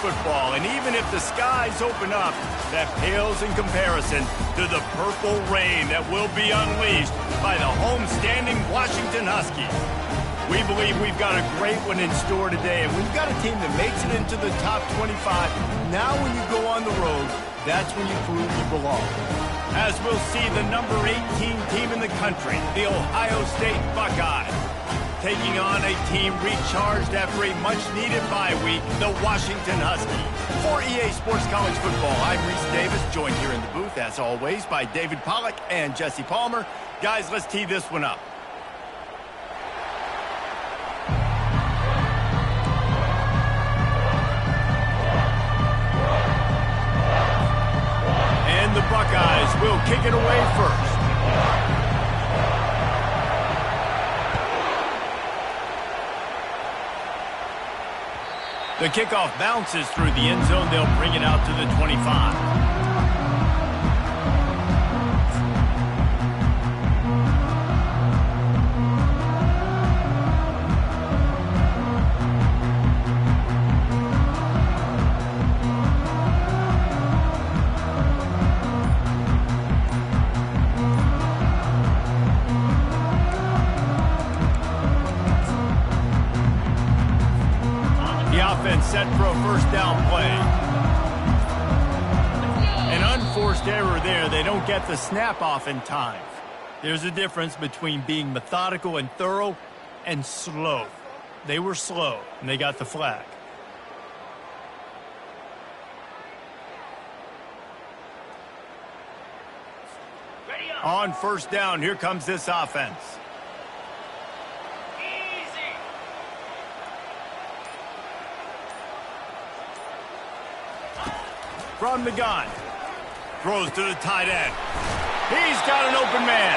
football, and even if the skies open up, that pales in comparison to the purple rain that will be unleashed by the home-standing Washington Huskies. We believe we've got a great one in store today, and we've got a team that makes it into the top 25. Now when you go on the road, that's when you prove you belong. As we'll see the number 18 team in the country, the Ohio State Buckeyes, taking on a team recharged after a much-needed bye week, the Washington Huskies. For EA Sports College Football, I'm Reese Davis, joined here in the booth, as always, by David Pollack and Jesse Palmer. Guys, let's tee this one up. And the Buckeyes will kick it away first. The kickoff bounces through the end zone. They'll bring it out to the 25. Set for a first down play. An unforced error there. They don't get the snap off in time. There's a difference between being methodical and thorough and slow. They were slow, and they got the flag. On first down, here comes this offense. From the gun. Throws to the tight end. He's got an open man.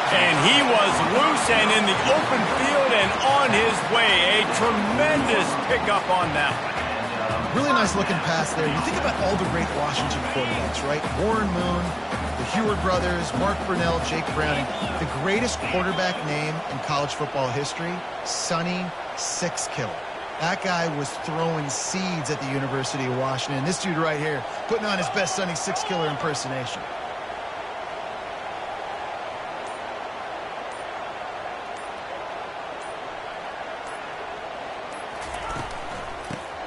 And he was loose and in the open field and on his way. A tremendous pickup on that one. Really nice looking pass there. You think about all the great Washington quarterbacks, right? Warren Moon, the Heward brothers, Mark Brunell, Jake Browning. The greatest quarterback name in college football history, Sonny Six Killer. That guy was throwing seeds at the University of Washington. This dude right here, putting on his best Sonny Six Killer impersonation.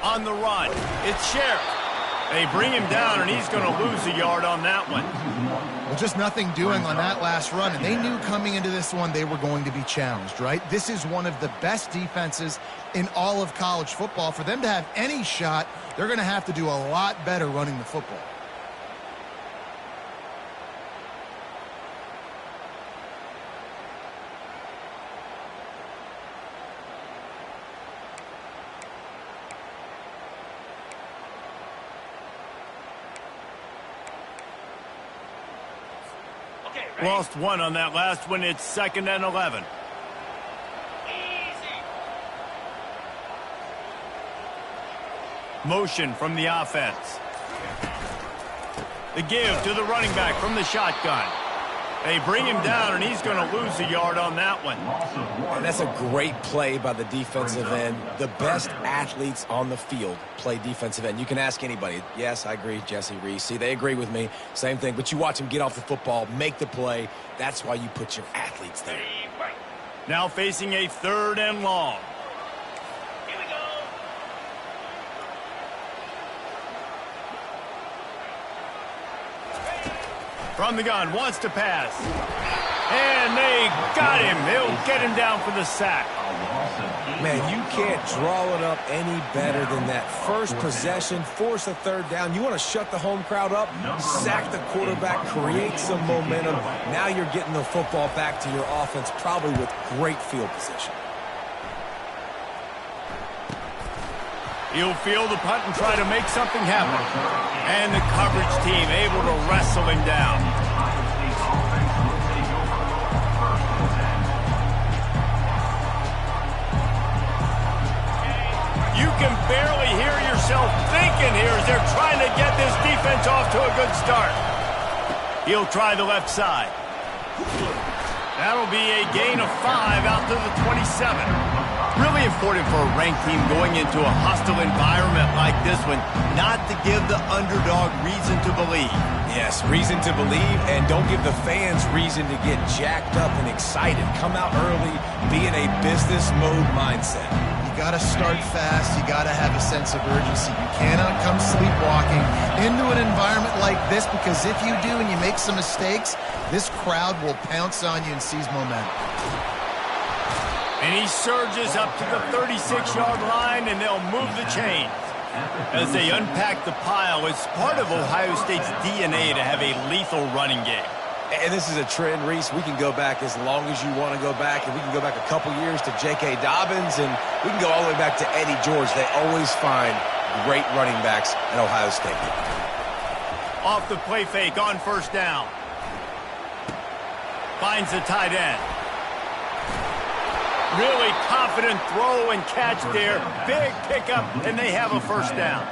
On the run, it's Sheriff. They bring him down, and he's going to lose a yard on that one. Well, just nothing doing on that last run, and they knew coming into this one they were going to be challenged, right? This is one of the best defenses in all of college football. For them to have any shot, they're going to have to do a lot better running the football. Lost one on that last one. It's 2nd and 11. Motion from the offense. The give to the running back from the shotgun. They bring him down, and he's going to lose a yard on that one. And that's a great play by the defensive end. The best athletes on the field play defensive end. You can ask anybody. Yes, I agree, Jesse, Reese. See, they agree with me. Same thing. But you watch them get off the football, make the play. That's why you put your athletes there. Now facing a 3rd and long. From the gun, wants to pass. And they got him. They'll get him down for the sack. Man, you can't draw it up any better than that. First possession, force a 3rd down. You want to shut the home crowd up, sack the quarterback, create some momentum. Now you're getting the football back to your offense, probably with great field position. He'll field the punt and try to make something happen. And the coverage team able to wrestle him down. You can barely hear yourself thinking here as they're trying to get this defense off to a good start. He'll try the left side. That'll be a gain of 5 out to the 27. Really important for a ranked team going into a hostile environment like this one not to give the underdog reason to believe. Yes, reason to believe, and don't give the fans reason to get jacked up and excited. Come out early, be in a business mode mindset. You got to start fast. You got to have a sense of urgency. You cannot come sleepwalking into an environment like this, because if you do and you make some mistakes, this crowd will pounce on you and seize momentum. And he surges up to the 36-yard line, and they'll move the chains. As they unpack the pile, it's part of Ohio State's DNA to have a lethal running game. And this is a trend, Reese. We can go back as long as you want to go back, and we can go back a couple years to J.K. Dobbins, and we can go all the way back to Eddie George. They always find great running backs at Ohio State. Off the play fake on first down. Finds the tight end. Really confident throw and catch there. Big pickup, and they have a first down.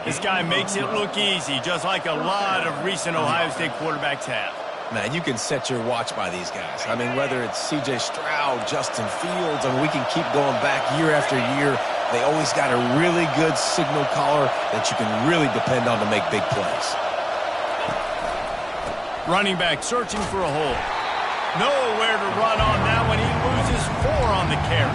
This guy makes it look easy, just like a lot of recent Ohio State quarterbacks have. Man, you can set your watch by these guys. I mean, whether it's C.J. Stroud, Justin Fields, I mean, we can keep going back year after year. They always got a really good signal caller that you can really depend on to make big plays. Running back searching for a hole. Nowhere to run on that one. He loses 4 on the carry.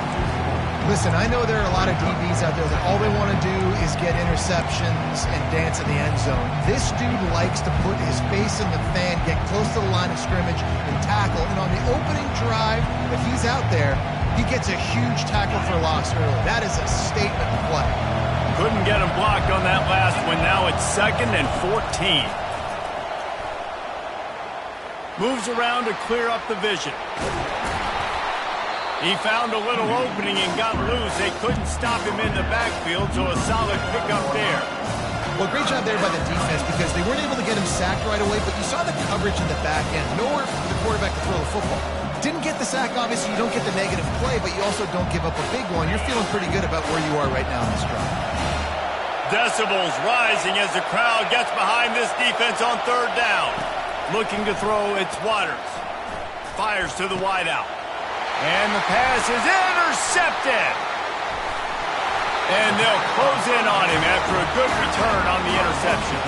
Listen, I know there are a lot of DBs out there that all they want to do is get interceptions and dance in the end zone. This dude likes to put his face in the fan, get close to the line of scrimmage, and tackle. And on the opening drive, if he's out there, he gets a huge tackle for loss early. That is a statement play. Couldn't get him blocked on that last one. Now it's 2nd and 14. Moves around to clear up the vision. He found a little opening and got loose. They couldn't stop him in the backfield, so a solid pickup there. Well, great job there by the defense, because they weren't able to get him sacked right away, but you saw the coverage in the back end. Nowhere for the quarterback to throw the football. Didn't get the sack, obviously. You don't get the negative play, but you also don't give up a big one. You're feeling pretty good about where you are right now in this drive. Decibels rising as the crowd gets behind this defense on 3rd down. Looking to throw, it's Waters. Fires to the wideout. And the pass is intercepted. And they'll close in on him after a good return on the interception.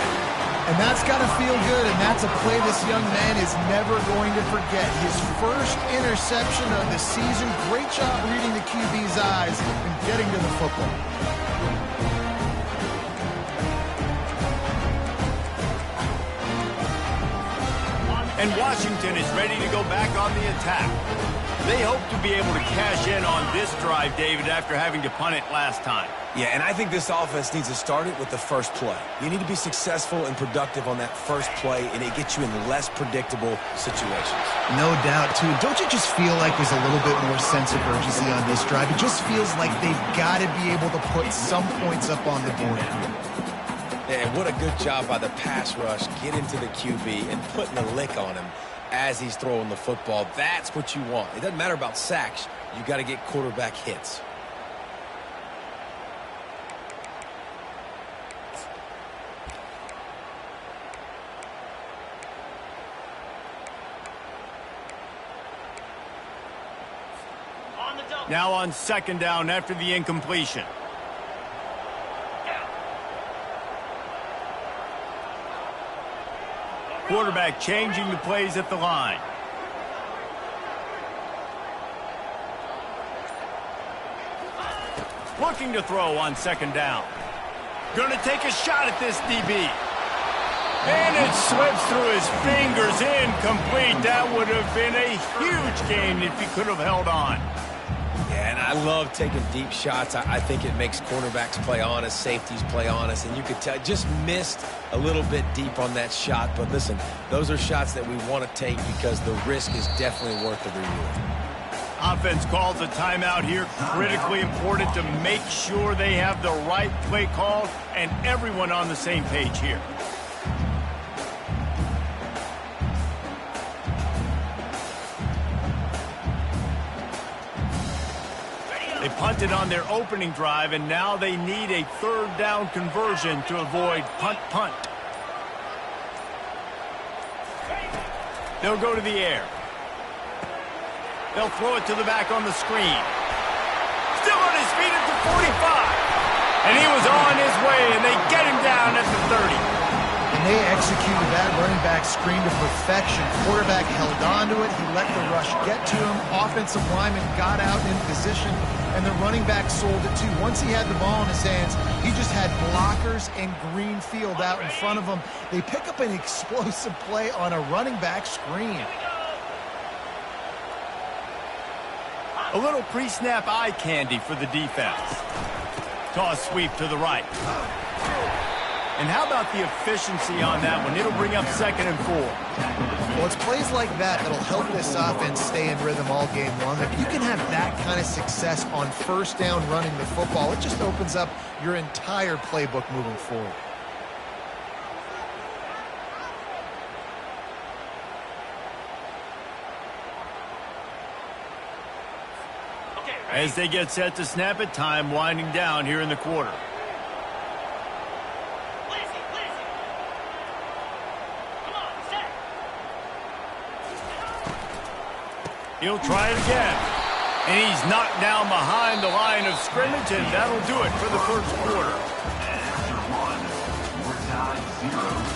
And that's got to feel good, and that's a play this young man is never going to forget. His first interception of the season. Great job reading the QB's eyes and getting to the football. And Washington is ready to go back on the attack. They hope to be able to cash in on this drive, David, after having to punt it last time. Yeah, and I think this offense needs to start it with the first play. You need to be successful and productive on that first play, and it gets you in less predictable situations. No doubt, too. Don't you just feel like there's a little bit more sense of urgency on this drive? It just feels like they've got to be able to put some points up on the board here. Yeah, and what a good job by the pass rush, get into the QB and putting a lick on him as he's throwing the football. That's what you want. It doesn't matter about sacks. You got to get quarterback hits. Now on 2nd down after the incompletion. Quarterback changing the plays at the line. Looking to throw on 2nd down. Going to take a shot at this DB. And it slips through his fingers, incomplete. That would have been a huge gain if he could have held on. Yeah, and I love taking deep shots. I think it makes cornerbacks play honest, safeties play honest, and you could tell just missed a little bit deep on that shot. But listen, those are shots that we want to take because the risk is definitely worth the reward. Offense calls a timeout here. Critically important to make sure they have the right play call and everyone on the same page here. They punted on their opening drive, and now they need a 3rd down conversion to avoid punt. They'll go to the air. They'll throw it to the back on the screen. Still still on his feet at the 45. And he was on his way, and they get him down at the 30. And they executed that running back screen to perfection. Quarterback held on to it. He let the rush get to him. Offensive lineman got out in position, and the running back sold it too. Once he had the ball in his hands, he just had blockers and green field out in front of him. They pick up an explosive play on a running back screen. A little pre-snap eye candy for the defense. Toss sweep to the right. And how about the efficiency on that one? It'll bring up 2nd and 4. Well, it's plays like that that'll help this offense stay in rhythm all game long. If you can have that kind of success on first down running the football, it just opens up your entire playbook moving forward. As they get set to snap it, time winding down here in the quarter. He'll try it again. And he's knocked down behind the line of scrimmage, and that'll do it for the first quarter. After one, we're tied 0-0.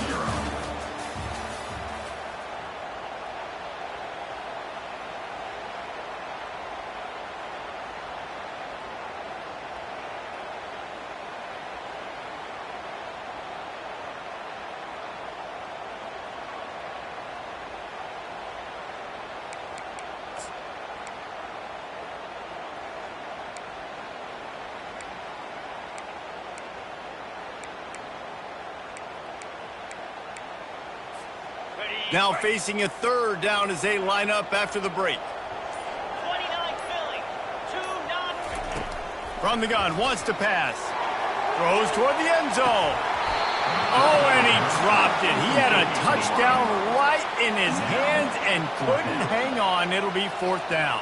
Now facing a 3rd down as they line up after the break. 29 Philly, 2-0. From the gun, wants to pass. Throws toward the end zone. Oh, and he dropped it. He had a touchdown right in his hands and couldn't hang on. It'll be 4th down.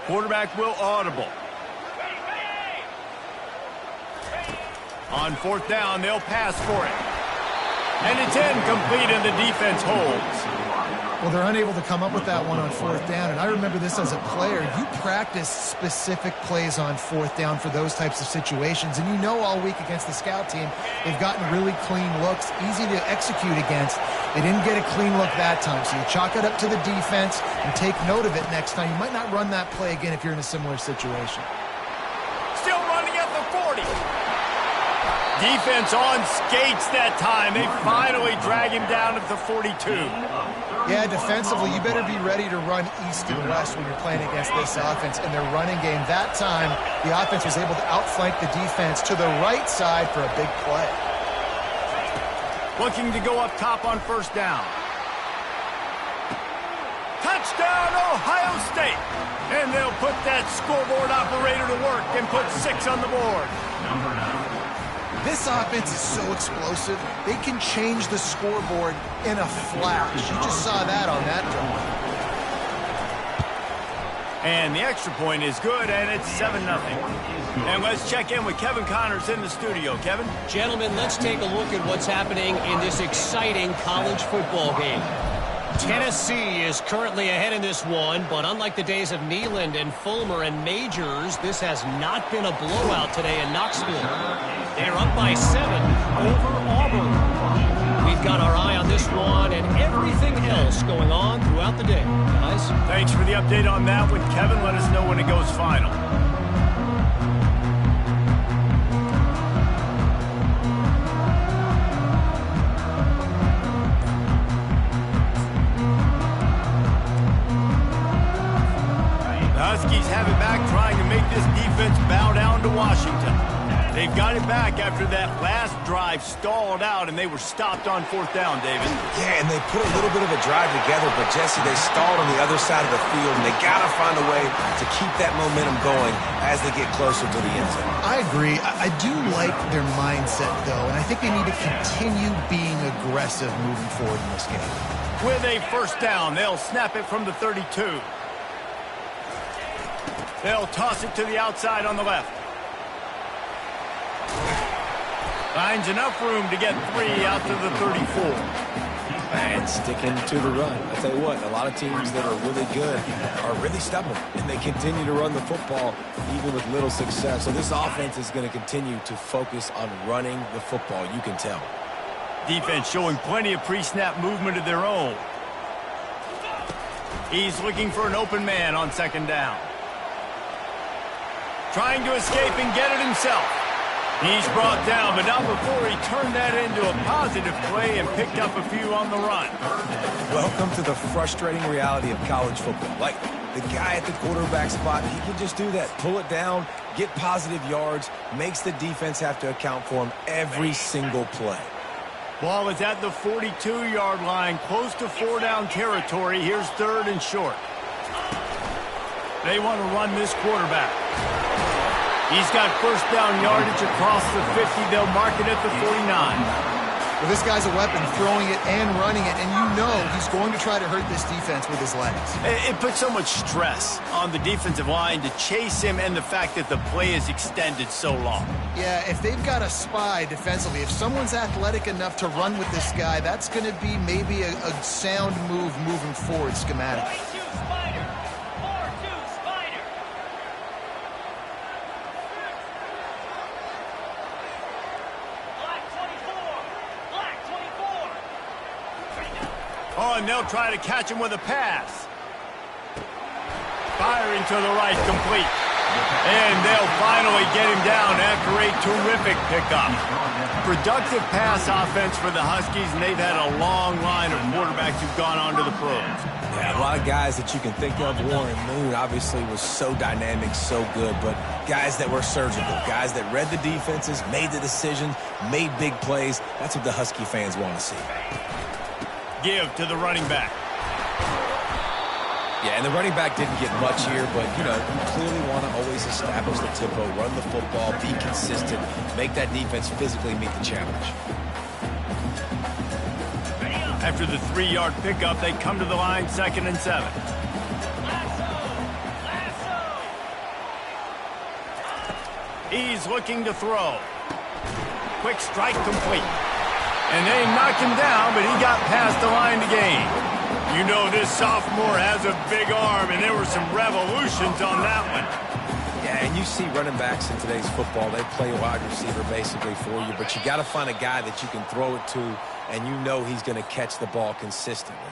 Quarterback will audible. On 4th down, they'll pass for it. And it's incomplete, and the defense holds. Well, they're unable to come up with that one on 4th down, and I remember this as a player. You practice specific plays on 4th down for those types of situations, and you know all week against the scout team, they've gotten really clean looks, easy to execute against. They didn't get a clean look that time, so you chalk it up to the defense and take note of it next time. You might not run that play again if you're in a similar situation. Still running at the 40. Defense on skates that time. They finally drag him down at the 42. Yeah, defensively, you better be ready to run east and west when you're playing against this offense in their running game. That time, the offense was able to outflank the defense to the right side for a big play. Looking to go up top on 1st down. Touchdown, Ohio State! And they'll put that scoreboard operator to work and put 6 on the board. Number 9. This offense is so explosive, they can change the scoreboard in a flash. You just saw that on that drive. And the extra point is good, and it's 7-0. And let's check in with Kevin Connors in the studio. Kevin? Gentlemen, let's take a look at what's happening in this exciting college football game. Tennessee is currently ahead in this one, but unlike the days of Neyland and Fulmer and Majors, this has not been a blowout today in Knoxville. They're up by 7 over Auburn. We've got our eye on this one and everything else going on throughout the day. Guys? Thanks for the update on that one, Kevin. Let us know when it goes final. Huskies have it back, trying to make this defense bow down to Washington. They've got it back after that last drive stalled out, and they were stopped on 4th down, David. Yeah, and they put a little bit of a drive together, but, Jesse, they stalled on the other side of the field, and they got to find a way to keep that momentum going as they get closer to the end zone. I agree. I do like their mindset, though, and I think they need to continue being aggressive moving forward in this game. With a 1st down, they'll snap it from the 32. They'll toss it to the outside on the left. Finds enough room to get 3 out to the 34. And sticking to the run. I tell you what, a lot of teams that are really good are really stubborn, and they continue to run the football even with little success. So this offense is going to continue to focus on running the football, you can tell. Defense showing plenty of pre-snap movement of their own. He's looking for an open man on second down. Trying to escape and get it himself. He's brought down, but not before he turned that into a positive play and picked up a few on the run. Welcome to the frustrating reality of college football. Like, the guy at the quarterback spot, he can just do that. Pull it down, get positive yards, makes the defense have to account for him every single play. Ball is at the 42-yard line, close to 4-down territory. Here's 3rd and short. They want to run this quarterback. He's got first down yardage across the 50. They'll mark it at the 49. Well, this guy's a weapon, throwing it and running it, and you know he's going to try to hurt this defense with his legs. It puts so much stress on the defensive line to chase him, and the fact that the play is extended so long. Yeah, if they've got a spy defensively, if someone's athletic enough to run with this guy, that's going to be maybe a sound move moving forward schematic. 22 Spider. 4-2 Spider. Black 24. Black 24. Oh, and they'll try to catch him with a pass. Firing to the right, complete. And they'll finally get him down after a terrific pickup. Productive pass offense for the Huskies, and they've had a long line of quarterbacks who've gone on to the pros. Yeah, a lot of guys that you can think of. Warren Moon obviously was so dynamic, so good, but guys that were surgical, guys that read the defenses, made the decisions, made big plays. That's what the Husky fans want to see. Give to the running back. Yeah, and the running back didn't get much here, but, you know, you clearly want to always establish the tempo, run the football, be consistent, make that defense physically meet the challenge. After the 3-yard pickup, they come to the line, 2nd and 7. He's looking to throw. Quick strike complete. And they knocked him down, but he got past the line to gain. You know this sophomore has a big arm, and there were some revolutions on that one. Yeah, and you see running backs in today's football, they play wide receiver basically for you, but you got to find a guy that you can throw it to, and you know he's going to catch the ball consistently.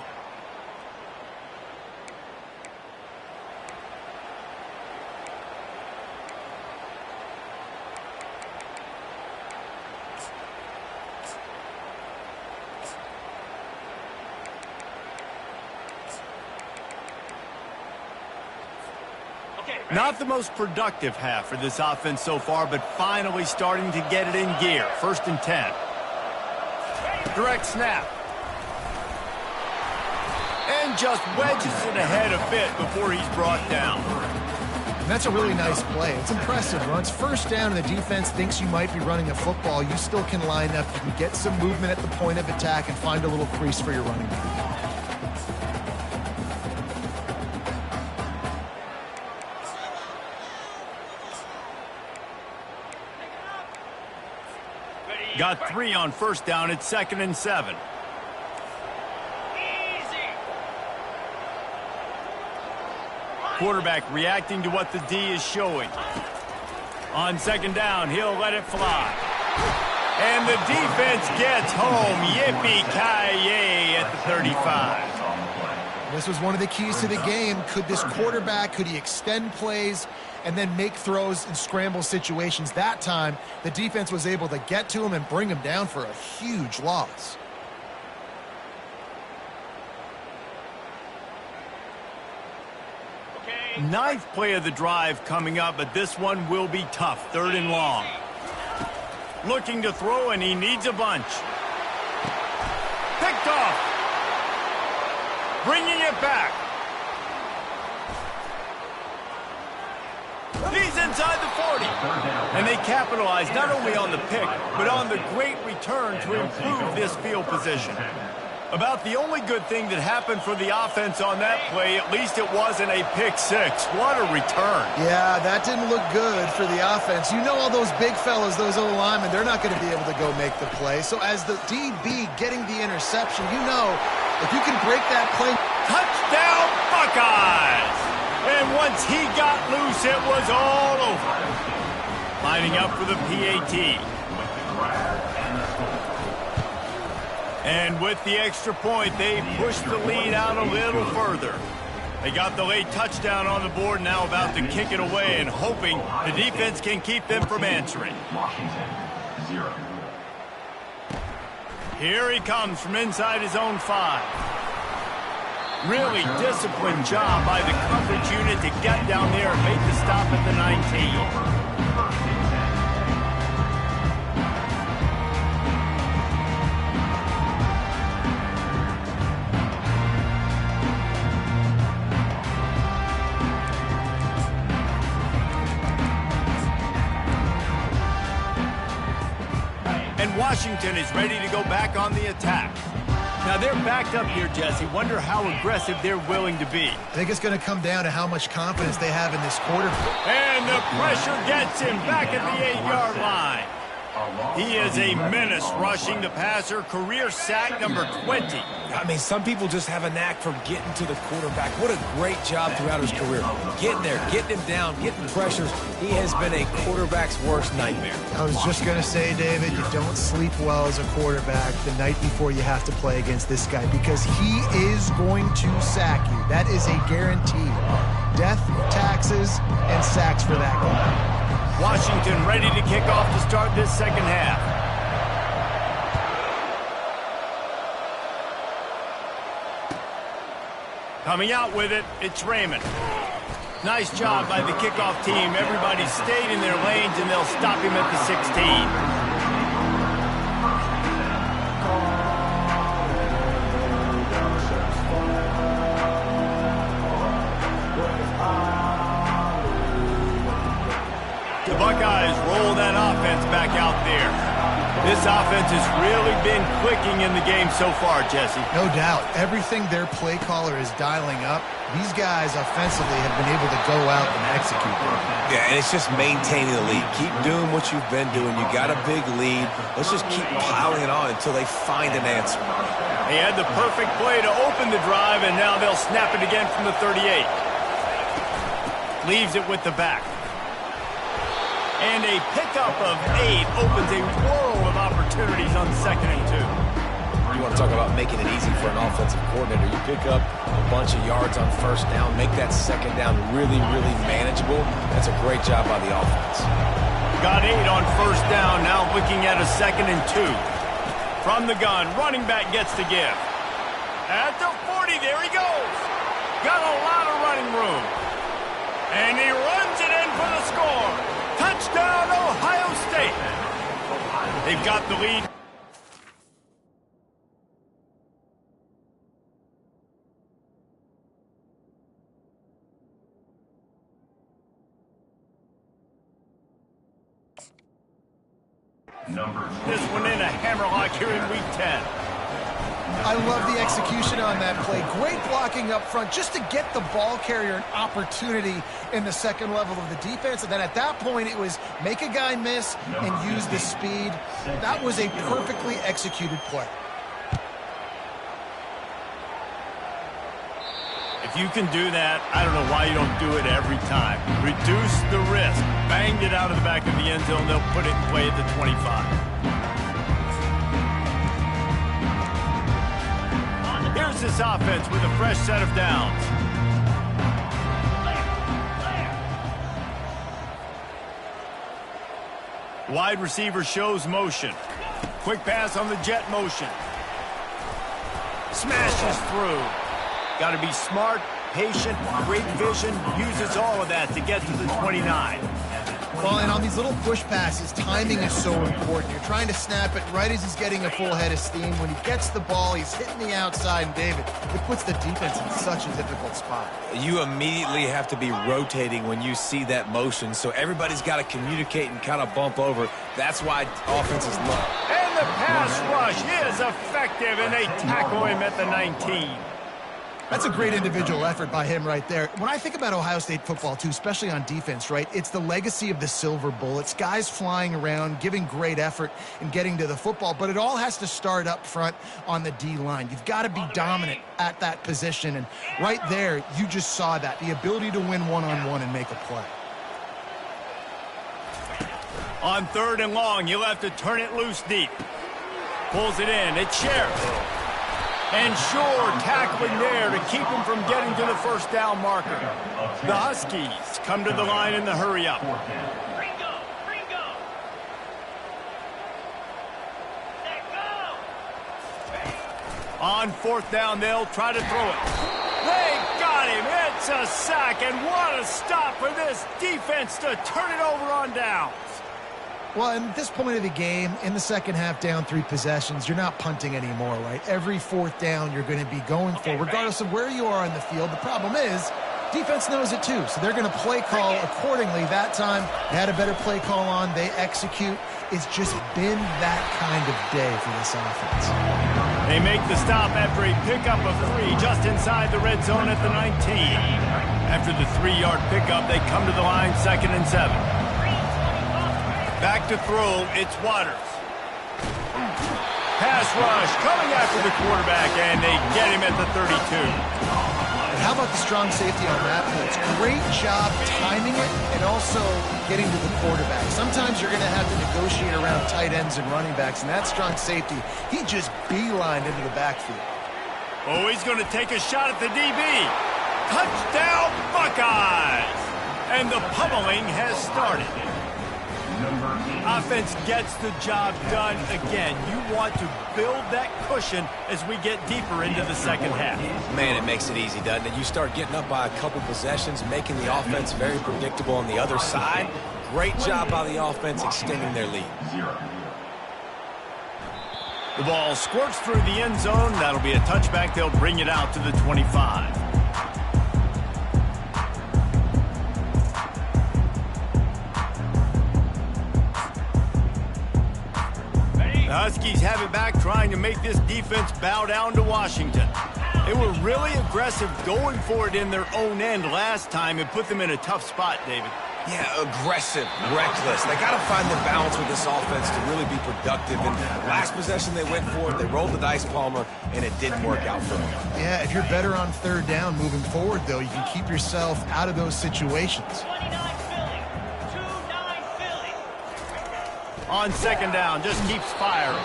Not the most productive half for this offense so far, but finally starting to get it in gear. 1st and 10. Direct snap. And just wedges it ahead a bit before he's brought down. And that's a really nice play. It's impressive. Once first down and the defense thinks you might be running a football, you still can line up. You can get some movement at the point of attack and find a little crease for your running back. Got 3 on first down. It's 2nd and 7. Quarterback reacting to what the D is showing. On 2nd down, he'll let it fly. And the defense gets home. Yippee-ki-yay at the 35. This was one of the keys to the game. Could this quarterback, could he extend plays and then make throws in scramble situations? That time, the defense was able to get to him and bring him down for a huge loss. Okay. 9th play of the drive coming up, but this one will be tough. 3rd and long. Looking to throw, and he needs a bunch. Picked off. Bringing it back. He's inside the 40. And they capitalize not only on the pick, but on the great return to improve this field position. About the only good thing that happened for the offense on that play, at least it wasn't a pick six. What a return. Yeah, that didn't look good for the offense. You know all those big fellas, those old linemen, they're not going to be able to go make the play. So as the DB getting the interception, you know if you can break that play. Touchdown, Buckeyes! And once he got loose, it was all over. Lining up for the PAT. And with the extra point, they pushed the lead out a little further. They got the late touchdown on the board, now about to kick it away and hoping the defense can keep them from answering. Washington, 0. Here he comes from inside his own 5. Really disciplined job by the coverage unit to get down there and make the stop at the 19. And Washington is ready to go back on the attack. Now they're backed up here, Jesse. Wonder how aggressive they're willing to be. I think it's going to come down to how much confidence they have in this quarterback. And the pressure gets him back at the 8-yard line. He is a menace rushing the passer. Career sack number 20. I mean, some people just have a knack for getting to the quarterback. What a great job throughout his career. Getting there, getting him down, getting pressures. He has been a quarterback's worst nightmare. I was just going to say, David, you don't sleep well as a quarterback the night before you have to play against this guy because he is going to sack you. That is a guarantee. Death, taxes, and sacks for that guy. Washington ready to kick off to start this second half. Coming out with it, it's Raymond. Nice job by the kickoff team. Everybody stayed in their lanes, and they'll stop him at the 16. The Buckeyes roll that offense back out there. This offense has really been clicking in the game so far, Jesse. No doubt. Everything their play caller is dialing up, these guys offensively have been able to go out and execute them. Yeah, and it's just maintaining the lead. Keep doing what you've been doing. You got a big lead. Let's just keep piling it on until they find an answer. They had the perfect play to open the drive, and now they'll snap it again from the 38. Leaves it with the back. And a pickup of 8 opens a world of opportunities on 2nd and 2. You want to talk about making it easy for an offensive coordinator. You pick up a bunch of yards on first down, make that second down really, really manageable. That's a great job by the offense. Got 8 on first down, now looking at a 2nd and 2. From the gun, running back gets to give. At the 40, there he goes. Got a lot of running room. And he runs it in for the score. Touchdown, Ohio State. They've got the lead. This one in a hammerlock here in week 10. I love the execution on that play. Great blocking up front just to get the ball carrier an opportunity in the second level of the defense. And then at that point, it was make a guy miss and use the speed. That was a perfectly executed play. If you can do that, I don't know why you don't do it every time. Reduce the risk. Banged it out of the back of the end zone. They'll put it in play at the 25. Here's this offense with a fresh set of downs. Wide receiver shows motion. Quick pass on the jet motion. Smashes through. Got to be smart, patient, great vision. Uses all of that to get to the 29. Well, and on these little push passes, timing is so important. You're trying to snap it right as he's getting a full head of steam. When he gets the ball, he's hitting the outside, and David, it puts the defense in such a difficult spot. You immediately have to be rotating when you see that motion, so everybody's got to communicate and kind of bump over. That's why offenses love. And the pass rush is effective, and they tackle him at the 19. That's a great individual effort by him right there. When I think about Ohio State football, too, especially on defense, right, it's the legacy of the silver bullets, guys flying around, giving great effort and getting to the football, but it all has to start up front on the D-line. You've got to be dominant at that position, and right there, you just saw that, the ability to win one-on-one and make a play. On 3rd and long, you'll have to turn it loose deep. Pulls it in. It's Sheriff. And Shore tackling there to keep him from getting to the first down marker. The Huskies come to the line in the hurry-up. Ringo. Let go. On 4th down, they'll try to throw it. They got him. It's a sack, and what a stop for this defense to turn it over on downs. Well, at this point of the game, in the second half, down 3 possessions, you're not punting anymore, right? Every 4th down you're going to be going for, regardless of where you are on the field. The problem is, defense knows it too, so they're going to play call accordingly. That time, they had a better play call on. They execute. It's just been that kind of day for this offense. They make the stop after a pickup of 3 just inside the red zone at the 19. After the 3-yard pickup, they come to the line 2nd and 7. Back to throw, it's Waters. Pass rush coming after the quarterback, and they get him at the 32. And how about the strong safety on that blitz? Great job timing it and also getting to the quarterback. Sometimes you're going to have to negotiate around tight ends and running backs, and that strong safety, he just beelined into the backfield. Oh, he's going to take a shot at the DB. Touchdown, Buckeyes! And the pummeling has started. Offense gets the job done again. You want to build that cushion as we get deeper into the second half. Man, it makes it easy, doesn't it? You start getting up by a couple possessions, making the offense very predictable on the other side. Great job by the offense extending their lead. The ball squirts through the end zone. That'll be a touchback. They'll bring it out to the 25. The Huskies have it back, trying to make this defense bow down to Washington. They were really aggressive going for it in their own end last time and put them in a tough spot, David. Yeah, aggressive, reckless. They got to find the balance with this offense to really be productive. And last possession they went for it, they rolled the dice, Palmer, and it didn't work out for them. Yeah, if you're better on 3rd down moving forward, though, you can keep yourself out of those situations. 29 Philly. 2-9 Philly. On 2nd down, just keeps firing.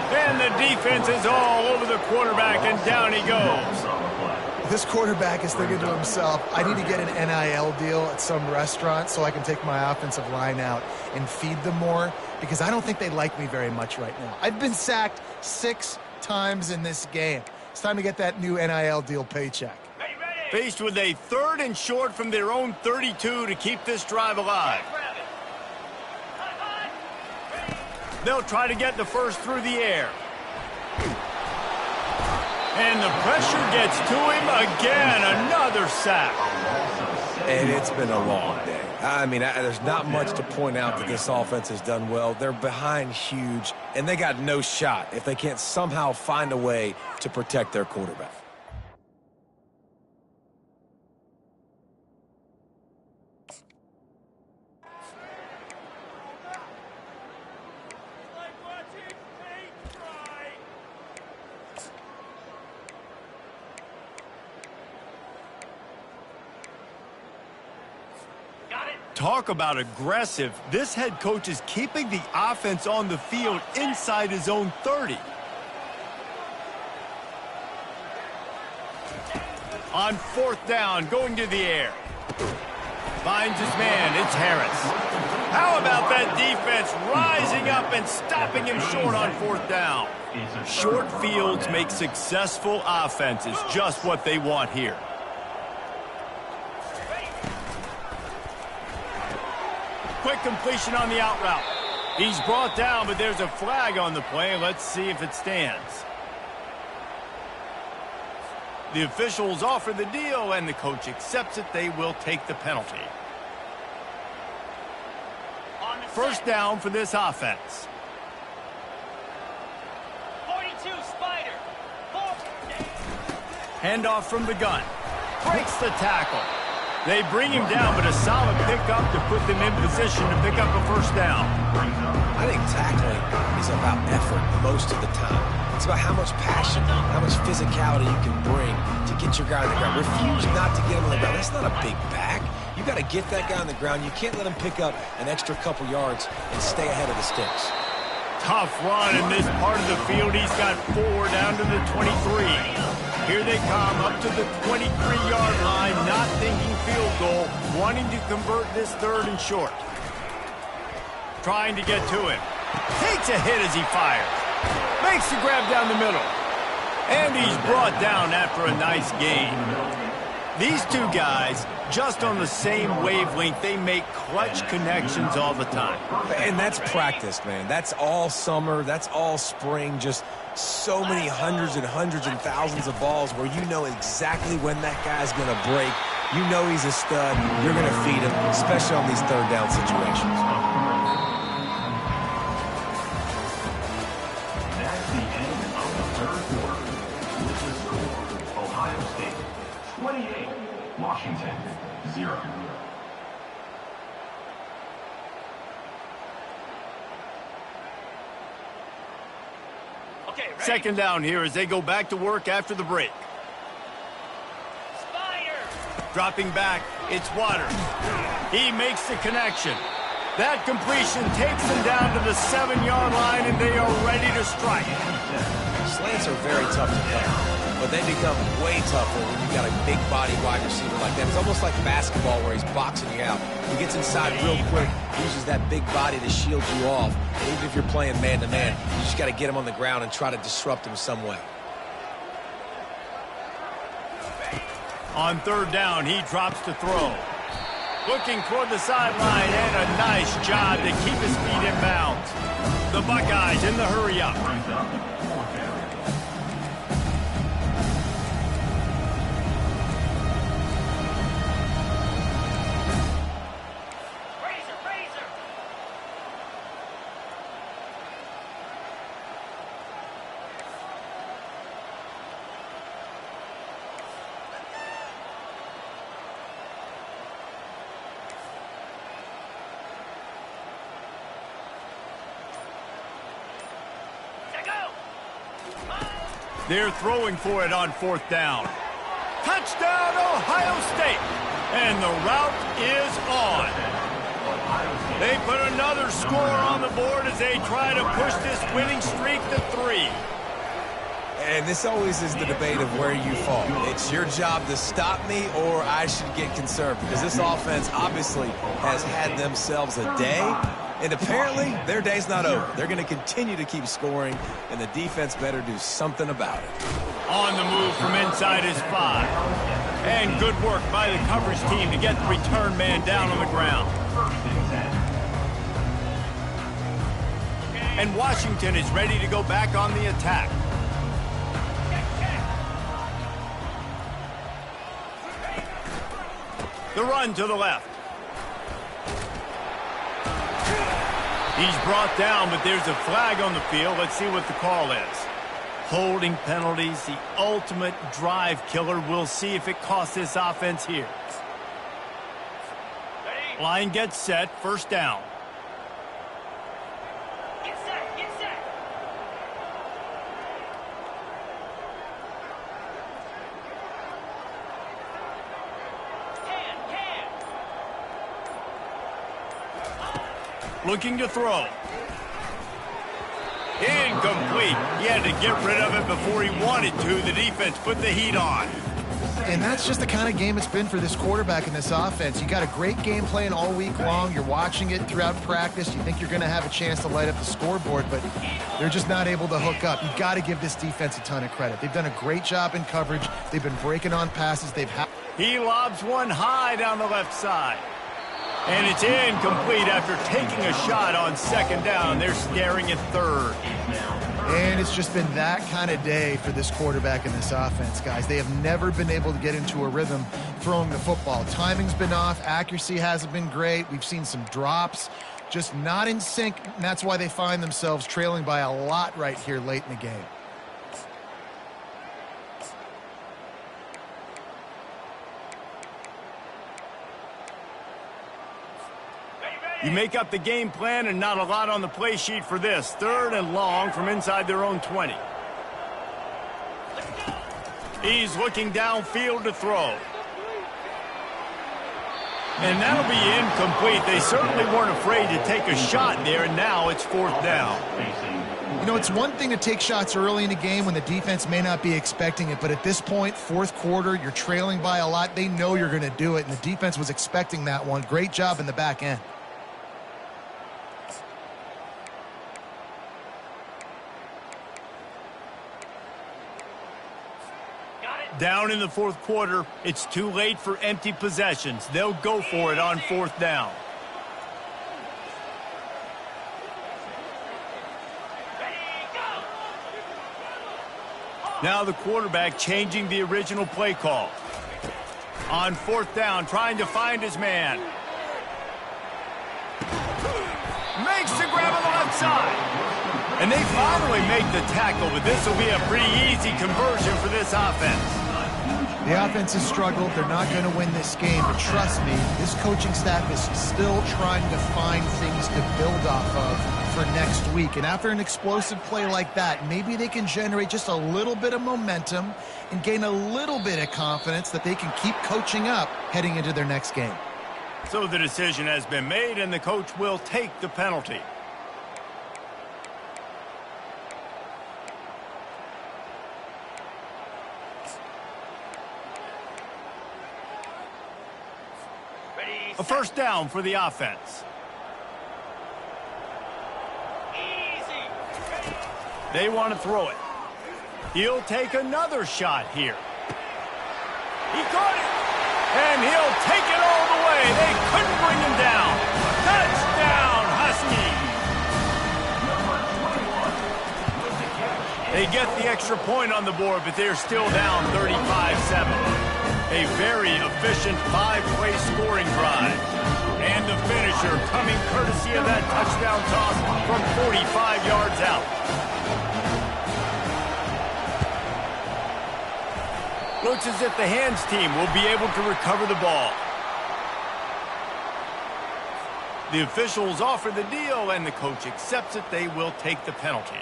And the defense is all over the quarterback, and down he goes. This quarterback is thinking to himself, I need to get an NIL deal at some restaurant so I can take my offensive line out and feed them more, because I don't think they like me very much right now. I've been sacked 6 times in this game. It's time to get that new NIL deal paycheck. Faced with a 3rd and short from their own 32 to keep this drive alive. They'll try to get the first through the air. And the pressure gets to him again. Another sack. And it's been a long day. I mean, there's not much to point out that this offense has done well. They're behind huge, and they got no shot if they can't somehow find a way to protect their quarterback. Talk about aggressive. This head coach is keeping the offense on the field inside his own 30. On 4th down, going to the air. Finds his man. It's Harris. How about that defense rising up and stopping him short on 4th down? Short fields make successful offenses, just what they want here. quick completion on the out route. He's brought down, but there's a flag on the play. Let's see if it stands. The officials offer the deal, and the coach accepts it. They will take the penalty. First down for this offense. 42, Spider. Handoff from the gun. Breaks the tackle. They bring him down, but a solid pickup to put them in position to pick up a first down. I think tackling is about effort most of the time. It's about how much passion, how much physicality you can bring to get your guy on the ground. Refuse not to get him on the ground. That's not a big back. You got to get that guy on the ground. You can't let him pick up an extra couple yards and stay ahead of the sticks. Tough run in this part of the field. He's got 4 down to the 23. Here they come up to the 23-yard line, not thinking field goal, wanting to convert this 3rd and short. Trying to get to him. Takes a hit as he fires. Makes the grab down the middle. And he's brought down after a nice gain. These two guys, just on the same wavelength, they make clutch connections all the time. And that's practice, man. That's all summer. That's all spring. Just so many hundreds and thousands of balls where you know exactly when that guy's going to break. You know he's a stud. You're going to feed him, especially on these 3rd down situations. That's the end of the 3rd quarter. With the score, Ohio State 28, Washington 0. Okay, ready? Second down here as they go back to work after the break. Spider. Dropping back, it's Waters. He makes the connection. That completion takes them down to the 7-yard line, and they are ready to strike. Slants are very tough to play, but they become way tougher when you've got a big body wide receiver like that. It's almost like basketball where he's boxing you out. He gets inside real quick, uses that big body to shield you off. And even if you're playing man-to-man, you just got to get him on the ground and try to disrupt him some way. On 3rd down, he drops to throw. Looking toward the sideline, and a nice job to keep his feet in bounds. The Buckeyes in the hurry-up. They're throwing for it on 4th down. Touchdown, Ohio State. And the route is on. They put another score on the board as they try to push this winning streak to 3. And this always is the debate of where you fall. It's your job to stop me, or I should get concerned, because this offense obviously has had themselves a day, and apparently their day's not over. They're going to continue to keep scoring, and the defense better do something about it. On the move from inside his 5. And good work by the coverage team to get the return man down on the ground. And Washington is ready to go back on the attack. The run to the left. He's brought down, but there's a flag on the field. Let's see what the call is. Holding penalties, the ultimate drive killer. We'll see if it costs this offense here. Ready? Line gets set, first down. Get set, get set. Looking to throw. Incomplete. He had to get rid of it before he wanted to. The defense put the heat on. And that's just the kind of game it's been for this quarterback in this offense. You got a great game plan all week long. You're watching it throughout practice. You think you're going to have a chance to light up the scoreboard, but they're just not able to hook up. You've got to give this defense a ton of credit. They've done a great job in coverage. They've been breaking on passes. He lobs one high down the left side. And it's incomplete after taking a shot on second down. They're staring at third. And it's just been that kind of day for this quarterback and this offense, guys. They have never been able to get into a rhythm throwing the football. Timing's been off. Accuracy hasn't been great. We've seen some drops. Just not in sync, and that's why they find themselves trailing by a lot right here late in the game. You make up the game plan and not a lot on the play sheet for this. Third and long from inside their own 20. He's looking downfield to throw. And that'll be incomplete. They certainly weren't afraid to take a shot there, and now it's fourth down. You know, it's one thing to take shots early in the game when the defense may not be expecting it, but at this point, fourth quarter, you're trailing by a lot. They know you're going to do it, and the defense was expecting that one. Great job in the back end. Down in the fourth quarter, it's too late for empty possessions. They'll go for it on fourth down. Now the quarterback changing the original play call. On fourth down, trying to find his man. Makes the grab on the left side. And they finally make the tackle, but this will be a pretty easy conversion for this offense. The offense has struggled. They're not going to win this game, but trust me, this coaching staff is still trying to find things to build off of for next week. And after an explosive play like that, maybe they can generate just a little bit of momentum and gain a little bit of confidence that they can keep coaching up heading into their next game. So the decision has been made, and the coach will take the penalty. A first down for the offense. Easy. They want to throw it. He'll take another shot here. He caught it. And he'll take it all the way. They couldn't bring him down. Touchdown, Huskies. They get the extra point on the board, but they're still down 35-7. A very efficient five-play scoring drive. And the finisher coming courtesy of that touchdown toss from 45 yards out. Looks as if the hands team will be able to recover the ball. The officials offer the deal, and the coach accepts it. They will take the penalty.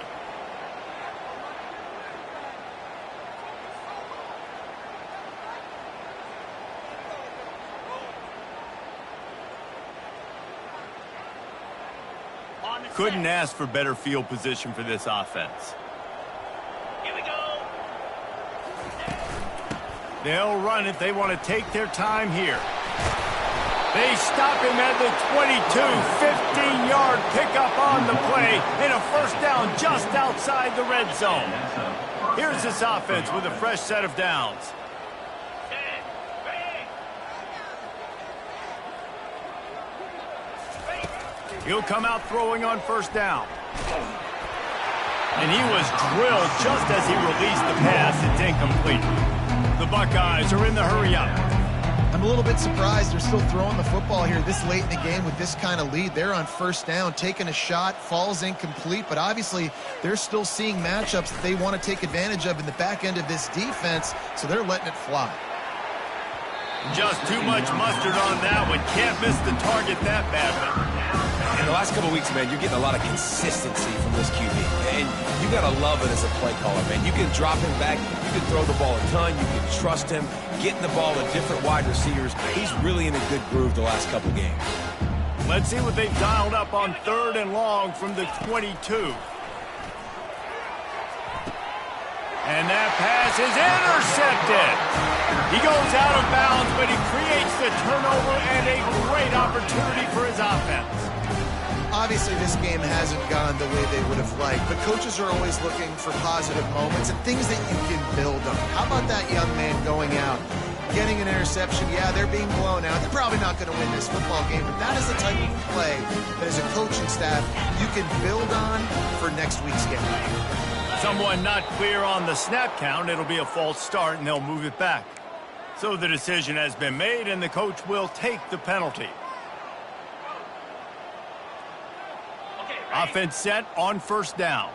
Couldn't ask for better field position for this offense. Here we go. They'll run it. They want to take their time here. They stop him at the 22. 15-yard pickup on the play and a first down just outside the red zone. Here's this offense with a fresh set of downs. He'll come out throwing on first down. And he was drilled just as he released the pass. It's incomplete. The Buckeyes are in the hurry-up. I'm a little bit surprised they're still throwing the football here this late in the game with this kind of lead. They're on first down, taking a shot, falls incomplete, but obviously they're still seeing matchups that they want to take advantage of in the back end of this defense, so they're letting it fly. Just too much mustard on that one. Can't miss the target that badly. In the last couple of weeks, man, you're getting a lot of consistency from this QB. And you got to love it as a play caller, man. You can drop him back. You can throw the ball a ton. You can trust him, getting the ball to different wide receivers. He's really in a good groove the last couple games. Let's see what they've dialed up on third and long from the 22. And that pass is intercepted. He goes out of bounds, but he creates the turnover and a great opportunity for his offense. Obviously, this game hasn't gone the way they would have liked, but coaches are always looking for positive moments and things that you can build on. How about that young man going out getting an interception. Yeah, they're being blown out. They're probably not going to win this football game, but that is the type of play that as a coaching staff you can build on for next week's game. Someone not clear on the snap count. It'll be a false start, and they'll move it back. So the decision has been made, and the coach will take the penalty. Offense set on first down.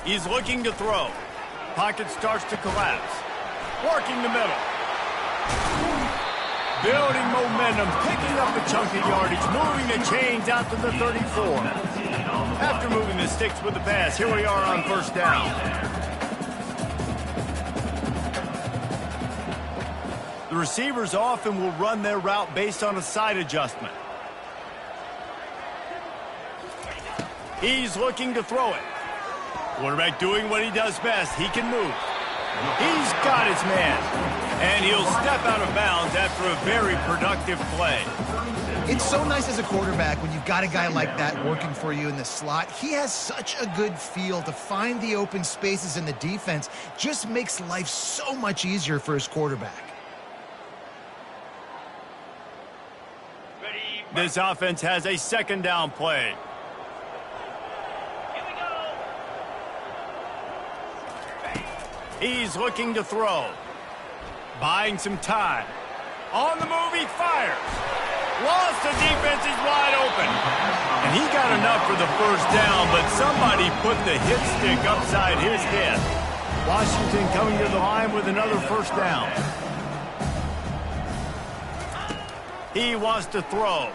He's looking to throw. Pocket starts to collapse. Working the middle. Building momentum, picking up a chunk of yardage, moving the chains out to the 34. After moving the sticks with the pass, here we are on first down. The receivers often will run their route based on a side adjustment. He's looking to throw it. Quarterback doing what he does best. He can move. He's got his man. And he'll step out of bounds after a very productive play. It's so nice as a quarterback when you've got a guy like that working for you in the slot. He has such a good feel to find the open spaces in the defense. Just makes life so much easier for his quarterback. This offense has a second down play. He's looking to throw. Buying some time. On the move, he fires. Lost the defense, he's wide open. And he got enough for the first down, but somebody put the hit stick upside his head. Washington coming to the line with another first down. He wants to throw.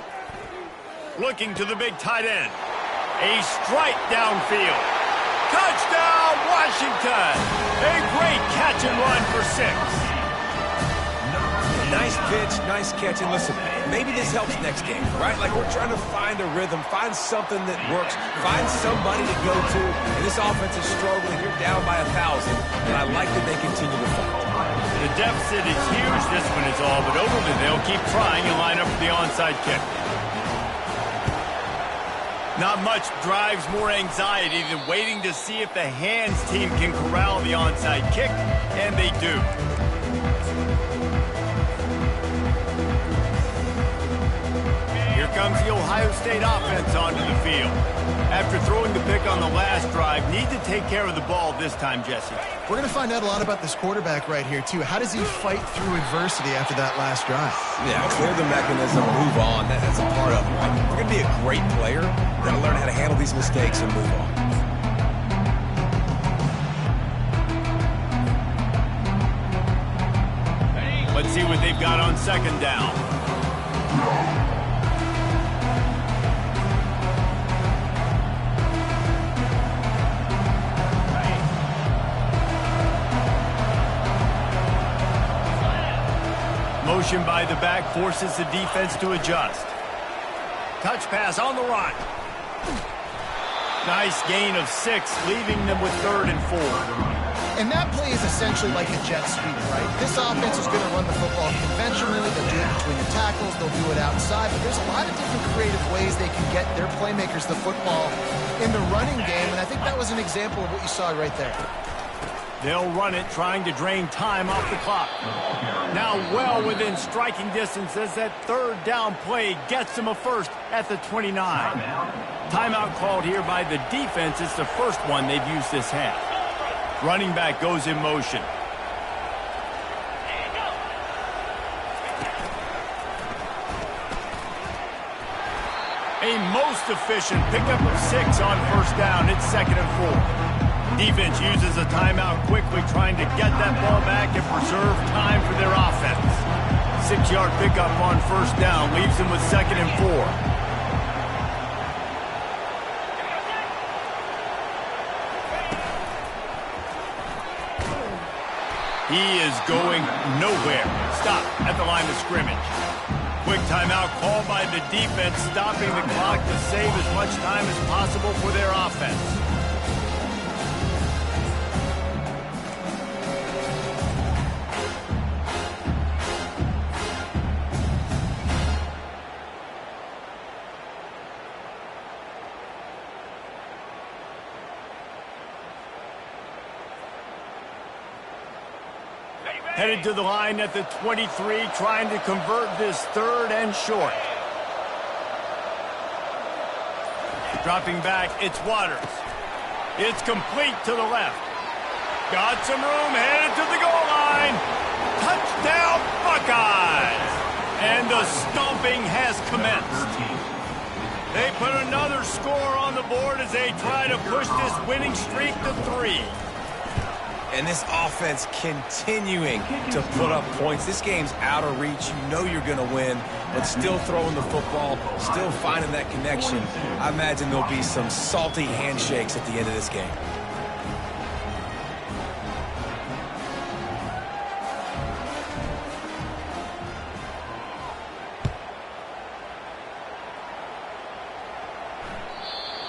Looking to the big tight end. A strike downfield. Touchdown, Washington! A great catch and run for 6. Nice pitch, nice catch, and listen, maybe this helps next game, right? Like we're trying to find a rhythm, find something that works, find somebody to go to, and this offense is struggling. You're down by 1,000, and I like that they continue to fight. The deficit is huge, this one is all, but Overton, they'll keep trying and line up for the onside kick. Not much drives more anxiety than waiting to see if the hands team can corral the onside kick, and they do. Here comes the Ohio State offense onto the field. After throwing the pick on the last drive, need to take care of the ball this time, Jesse. We're going to find out a lot about this quarterback right here, too. How does he fight through adversity after that last drive? Yeah, clear the mechanism, move on. That's a part of it, right? You're going to be a great player. You're going to learn how to handle these mistakes and move on. Let's see what they've got on second down. Motion by the back forces the defense to adjust. Touch pass on the run. Nice gain of 6, leaving them with 3rd and 4. And that play is essentially like a jet sweep, right? This offense is going to run the football conventionally. They'll do it between the tackles. They'll do it outside. But there's a lot of different creative ways they can get their playmakers the football in the running game. And I think that was an example of what you saw right there. They'll run it, trying to drain time off the clock. Now well within striking distance as that 3rd down play gets them a first at the 29. Timeout called here by the defense. It's the first one they've used this half. Running back goes in motion. A most efficient pickup of 6 on first down. It's 2nd and 4. Defense uses a timeout quickly, trying to get that ball back and preserve time for their offense. 6-yard pickup on first down leaves them with 2nd and 4. He is going nowhere. Stop at the line of scrimmage. Quick timeout called by the defense, stopping the clock to save as much time as possible for their offense. Headed to the line at the 23, trying to convert this third and short. Dropping back, it's Waters. It's complete to the left. Got some room, headed to the goal line. Touchdown, Buckeyes! And the stomping has commenced. They put another score on the board as they try to push this winning streak to 3. And this offense continuing to put up points. This game's out of reach. You know you're going to win, but still throwing the football, still finding that connection. I imagine there'll be some salty handshakes at the end of this game.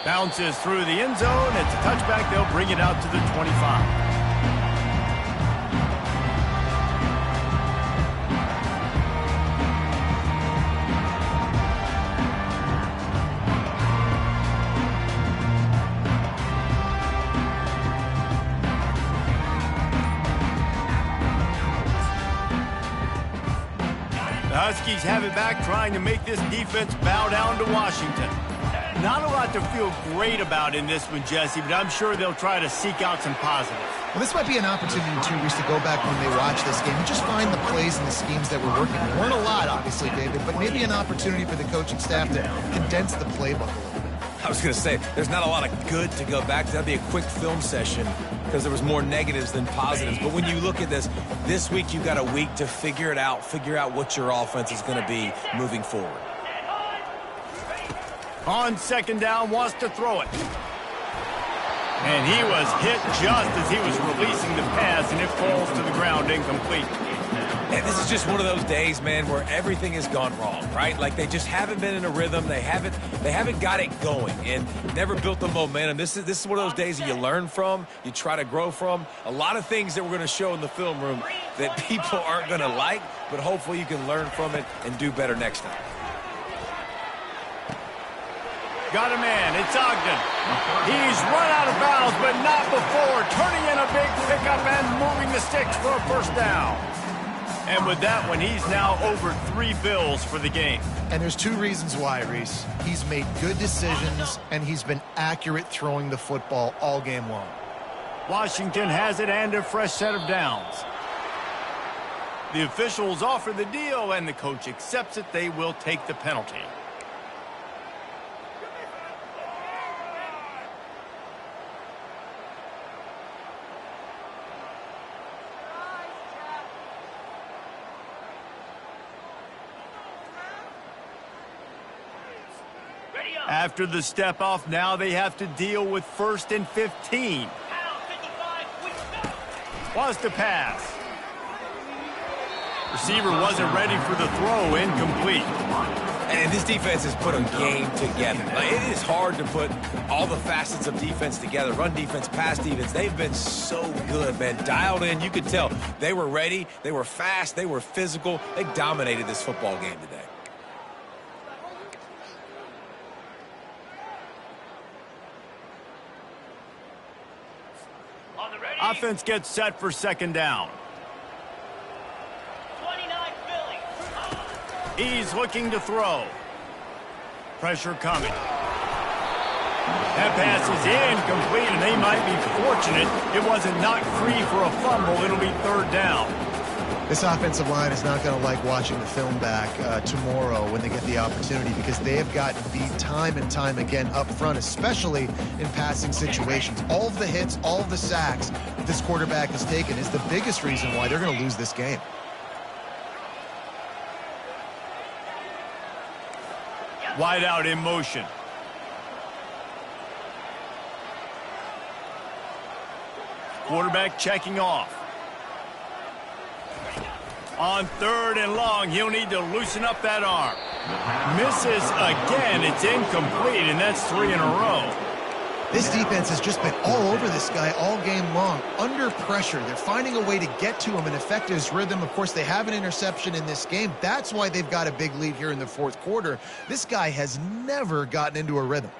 Bounces through the end zone. It's a touchback. They'll bring it out to the 25. The Huskies have it back, trying to make this defense bow down to Washington. Not a lot to feel great about in this one, Jesse, but I'm sure they'll try to seek out some positives. Well, this might be an opportunity, too, Reese, to go back when they watch this game and just find the plays and the schemes that were working. There weren't a lot, obviously, David, but maybe an opportunity for the coaching staff to condense the playbook a little bit. I was going to say, there's not a lot of good to go back to. That'd be a quick film session because there was more negatives than positives. But when you look at this week you got a week to figure it out, figure out what your offense is going to be moving forward. On second down, wants to throw it. And he was hit just as he was releasing the pass, and it falls to the ground incomplete. And this is just one of those days, man, where everything has gone wrong, right? Like they just haven't been in a rhythm. They haven't got it going and never built the momentum. This is one of those days that you learn from, you try to grow from. A lot of things that we're going to show in the film room that people aren't going to like, but hopefully you can learn from it and do better next time. Got a man. It's Ogden. He's run out of bounds, but not before turning in a big pickup and moving the sticks for a first down. And with that one, he's now over 3 bills for the game. And there's 2 reasons why, Reese. He's made good decisions, and he's been accurate throwing the football all game long. Washington has it and a fresh set of downs. The officials offer the deal, and the coach accepts it. They will take the penalty. After the step off, now they have to deal with 1st and 15. Wants to pass. Receiver wasn't ready for the throw, incomplete. And this defense has put a game together. It is hard to put all the facets of defense together. Run defense, pass defense. They've been so good, man. Dialed in. You could tell they were ready. They were fast. They were physical. They dominated this football game today. Offense gets set for second down. 29 Philly. He's looking to throw. Pressure coming. That pass is incomplete, and they might be fortunate it wasn't knocked free for a fumble. It'll be 3rd down. This offensive line is not going to like watching the film back tomorrow when they get the opportunity, because they have gotten beat time and time again up front, especially in passing situations. All of the hits, all of the sacks that this quarterback has taken is the biggest reason why they're going to lose this game. Wide out in motion. Quarterback checking off. On 3rd and long, he'll need to loosen up that arm. Misses again. It's incomplete, and that's 3 in a row. This defense has just been all over this guy all game long. Under pressure, they're finding a way to get to him and affect his rhythm. Of course, they have an interception in this game. That's why they've got a big lead here in the 4th quarter. This guy has never gotten into a rhythm.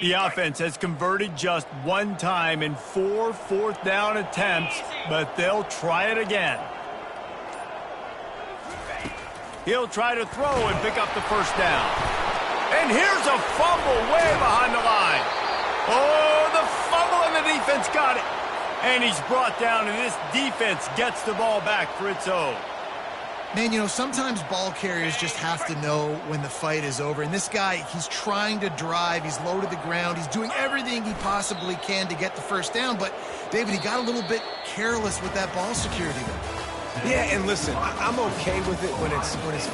The offense has converted just one time in 4 fourth-down attempts, but they'll try it again. He'll try to throw and pick up the first down. And here's a fumble way behind the line. Oh, the fumble, and the defense got it. And he's brought down, and this defense gets the ball back for its own. Man, you know, sometimes ball carriers just have to know when the fight is over. And this guy, he's trying to drive. He's low to the ground. He's doing everything he possibly can to get the first down. But, David, he got a little bit careless with that ball security there. Yeah, and listen, I'm okay with it when it's